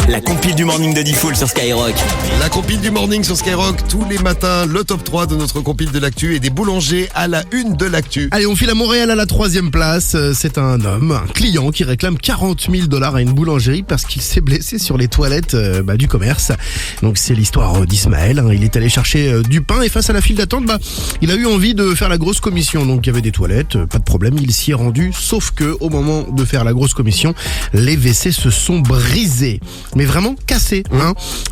La compile du morning de Diffoul sur Skyrock. La compile du morning sur Skyrock, tous les matins, le top 3 de notre compile de l'actu et des boulangers à la une de l'actu. Allez, on file à Montréal à la 3e place. C'est un homme, un client qui réclame 40 000 $ à une boulangerie parce qu'il s'est blessé sur les toilettes du commerce. Donc c'est l'histoire d'Ismaël. Il est allé chercher du pain et face à la file d'attente, il a eu envie de faire la grosse commission. Donc il y avait des toilettes, pas de problème, il s'y est rendu. Sauf que au moment de faire la grosse commission, les WC se sont brisés. Mais vraiment cassés.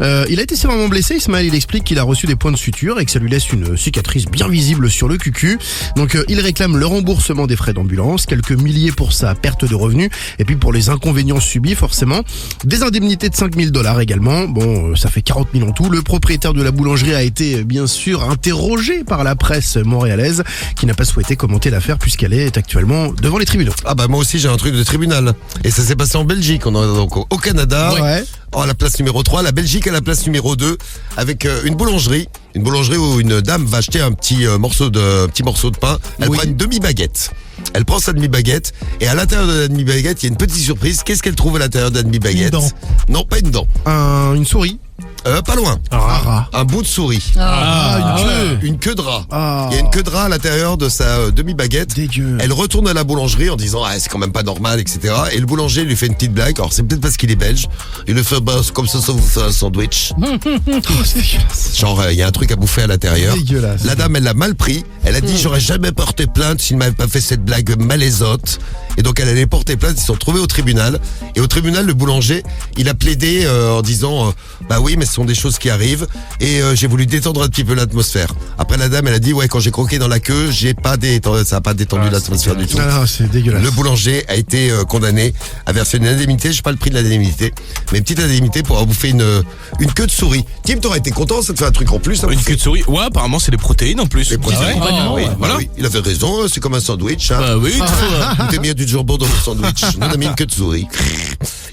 Il a été sévèrement blessé. Ismaël, il explique qu'il a reçu des points de suture et que ça lui laisse une cicatrice bien visible sur le cucu. Donc il réclame le remboursement des frais d'ambulance, quelques milliers pour sa perte de revenus et puis pour les inconvénients subis forcément, des indemnités de 5 000 $ également. Bon, ça fait 40 000 en tout. Le propriétaire de la boulangerie a été bien sûr interrogé par la presse montréalaise qui n'a pas souhaité commenter l'affaire puisqu'elle est actuellement devant les tribunaux. Ah moi aussi j'ai un truc de tribunal. Et ça s'est passé en Belgique, on est donc au Canada. Ouais. À la place numéro 3, la Belgique à la place numéro 2, avec une boulangerie où une dame va acheter un petit morceau de pain. Elle prend une demi-baguette. Elle prend sa demi-baguette et à l'intérieur de la demi-baguette, il y a une petite surprise. Qu'est-ce qu'elle trouve à l'intérieur de la demi-baguette? Une dent. Non, pas une dent. Une souris. Pas loin. Un bout de souris. Une queue de rat. Il y a une queue de rat à l'intérieur de sa demi-baguette. Dégueu. Elle retourne à la boulangerie en disant c'est quand même pas normal, etc. Et le boulanger lui fait une petite blague. Alors c'est peut-être parce qu'il est belge. Il lui fait comme ça vous fait un sandwich. C'est dégueulasse. Genre il y a un truc à bouffer à l'intérieur. Dégueulasse. La dame elle l'a mal pris. Elle a dit j'aurais jamais porté plainte s'il m'avait pas fait cette blague malaisote. Et donc elle allait porter plainte. Ils se sont retrouvés au tribunal. Et au tribunal le boulanger il a plaidé en disant oui mais ce sont des choses qui arrivent et j'ai voulu détendre un petit peu l'atmosphère. Après la dame elle a dit quand j'ai croqué dans la queue ça a pas détendu l'atmosphère du tout. Non, c'est dégueulasse. Le boulanger a été condamné à verser une indemnité, je sais pas le prix de l'indemnité, mais une petite indemnité pour avoir bouffé une queue de souris. Tim, t'aurais été content, ça te fait un truc en plus. Une queue de souris. Ouais, apparemment c'est des protéines en plus. Les protéines. Voilà. Oui, il avait raison, c'est comme un sandwich. Oui, T'es bien du jambon dans le sandwich. On a mis une queue de souris.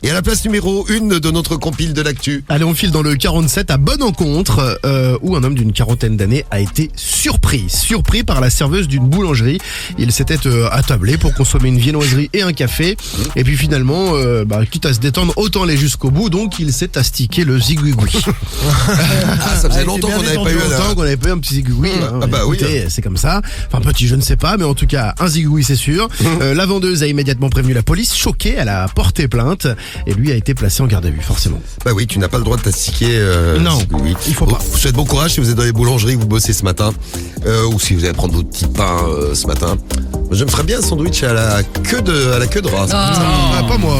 Et à la place numéro 1 de notre compile de l'actu. Allez, on file dans le 47 à Bonne-Encontre, où un homme d'une quarantaine d'années a été surpris par la serveuse d'une boulangerie. Il s'était attablé pour consommer une viennoiserie et un café. Et puis finalement, quitte à se détendre, autant aller jusqu'au bout. Donc il s'est astiqué le zigouigoui. Ça faisait longtemps qu'on n'avait pas eu un petit zigouigoui. Oui. C'est comme ça. Enfin petit, je ne sais pas, mais en tout cas un zigouigoui c'est sûr. La vendeuse a immédiatement prévenu la police. Choquée, elle a porté plainte et lui a été placé en garde à vue forcément. Oui, tu n'as pas le droit de t'astiquer. Non, il faut pas. Je vous souhaite bon courage si vous êtes dans les boulangeries, que vous bossez ce matin, ou si vous allez prendre votre petit pain ce matin. Je me ferais bien un sandwich à la queue de rat. Pas moi.